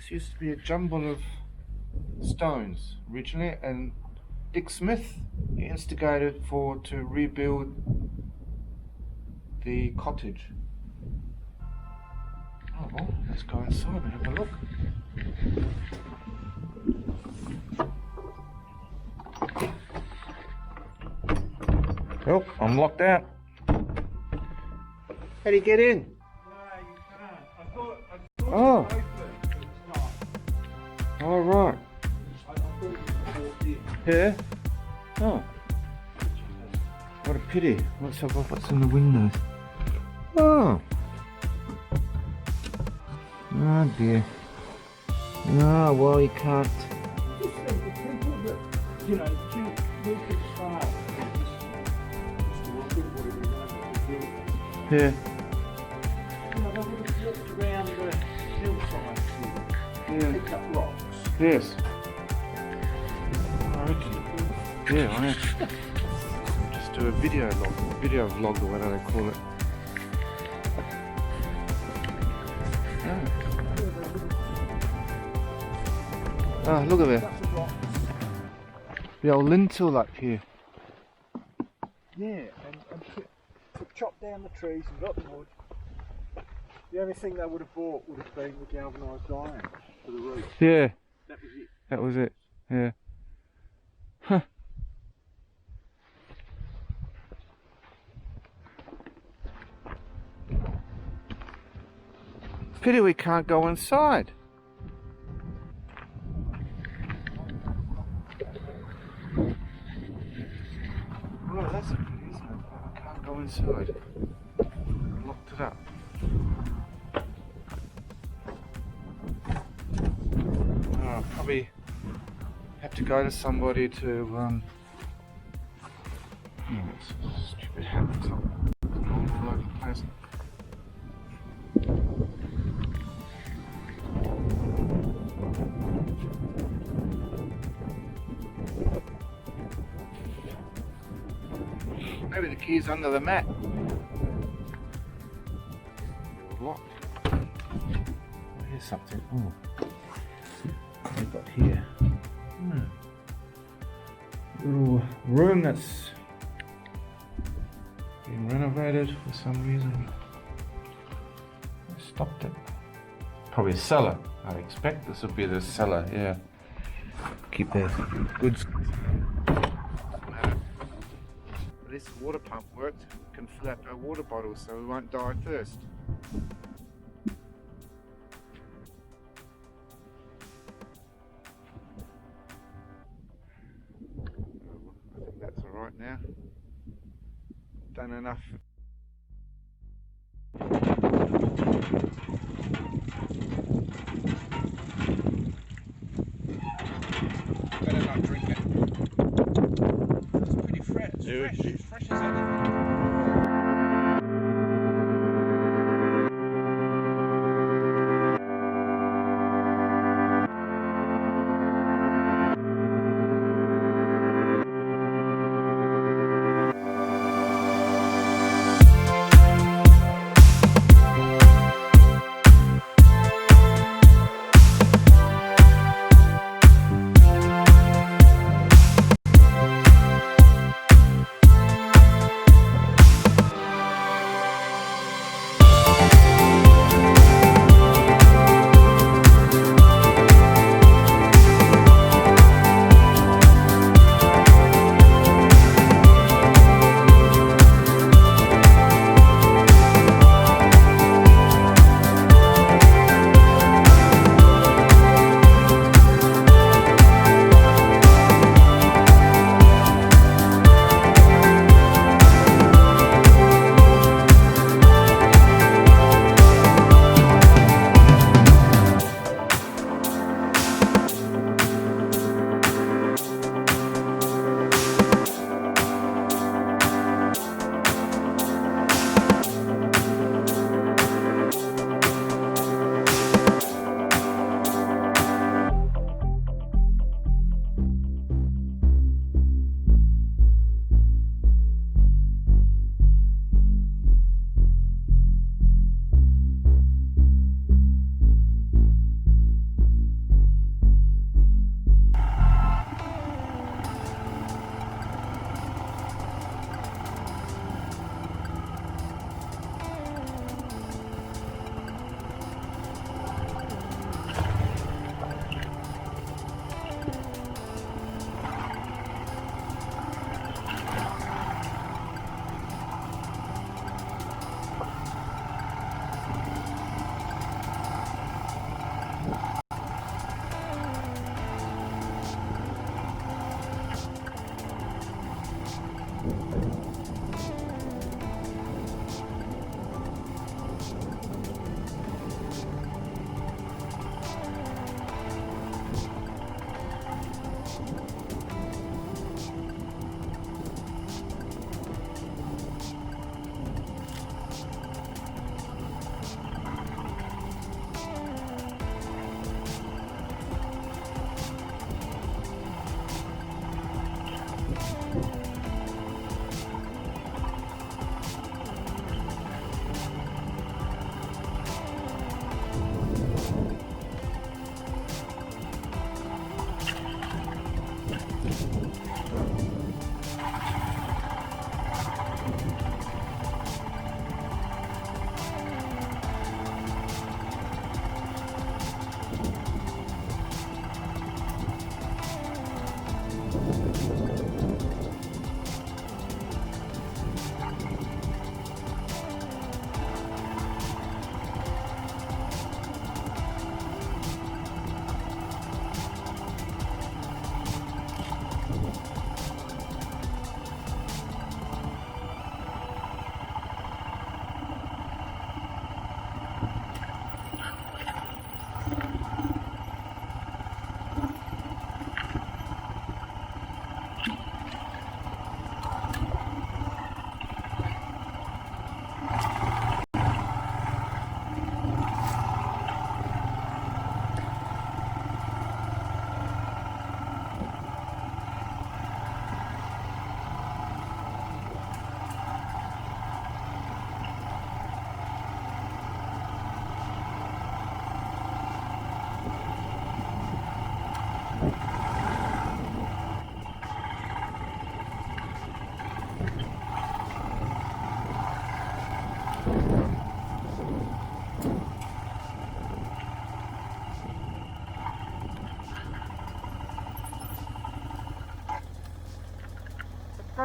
This used to be a jumble of stones originally, and Dick Smith instigated to rebuild the cottage. Oh well, let's go inside and have a look. Well, I'm locked out. How do you get in? No, you can't. I thought Oh. it was open, but it's not. All right. I thought it was bought in. Yeah. Oh. What a pity. What's in the windows? Oh. Oh dear. Oh well, you can't. Just think of people that, you know, look at style. Just look at what it is. Yeah. You know, they would have walked around the hillside and Yeah. picked up rocks. Yes. I reckon. Yeah, I am. Just do a video vlog or whatever they call it. Oh, look at that. That's a rock. The old lintel up here. Yeah, and to chop down the trees and got the wood. The only thing they would have bought would have been the galvanised iron for the roof. Yeah, That was it. that was it. Yeah. Huh. Pity we can't go inside. Well, that's a pity, isn't it? I can't go inside. Locked it up. Oh, probably have to go to somebody to oh, it's a stupid hat that's all over the place. Maybe the key's under the mat. Locked. Oh, here's something. Oh, what have we got here? Little room that's been renovated for some reason. I stopped it. Probably a cellar, I expect. This would be the cellar, yeah. Keep the goods. This water pump worked. We can fill up our water bottles so we won't die of thirst. I think that's alright now. Done enough. Better not drink it. It's pretty fresh. It's fresh as anything.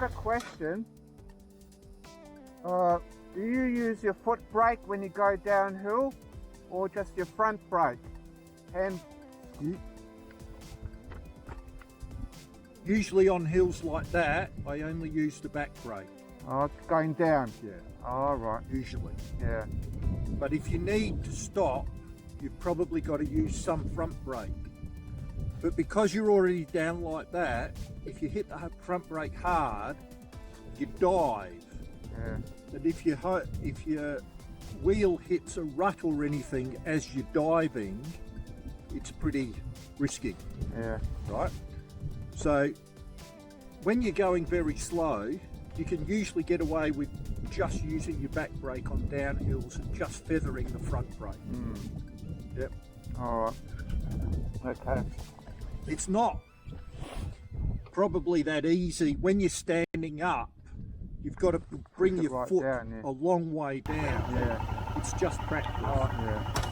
got a question. Do you use your foot brake when you go downhill, or just your front brake? And Usually on hills like that, I only use the back brake. oh, it's going down. Yeah, Oh, right. usually. Yeah. But if you need to stop, you've probably got to use some front brake. But because you're already down like that, if you hit the front brake hard, you dive. Yeah. And if your wheel hits a rut or anything as you're diving, it's pretty risky, Yeah. right? So when you're going very slow, you can usually get away with just using your back brake on downhills and just feathering the front brake. Yep. All right. Okay. It's not probably that easy. When you're standing up, you've got to bring Put it your right foot down, yeah. a long way down. Yeah. It's just practice. Yeah.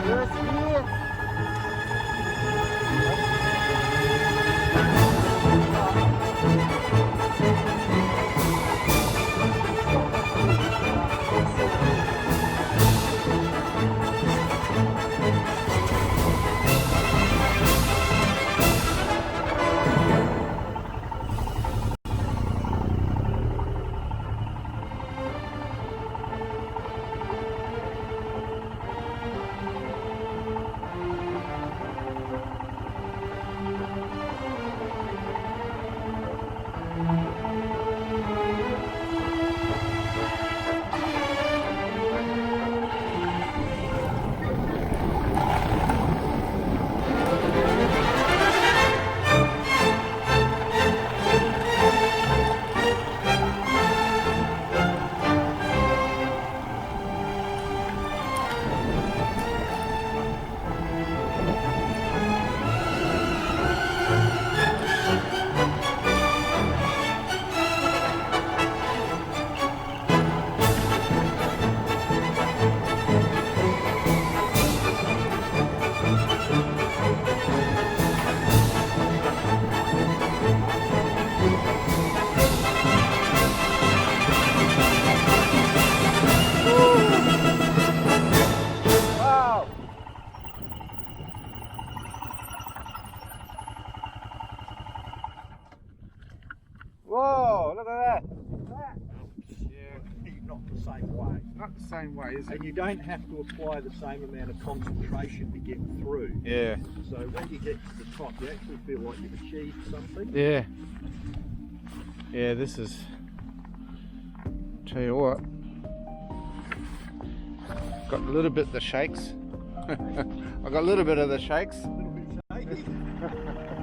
Just here. Whoa, look at that. Yeah, not the same way. Not the same way, is it? And you don't have to apply the same amount of concentration to get through. Yeah. So when you get to the top, you actually feel like you've achieved something. Yeah. Yeah, this is, tell you what, got a little bit of the shakes. I got a little bit of the shakes. A little bit shaky.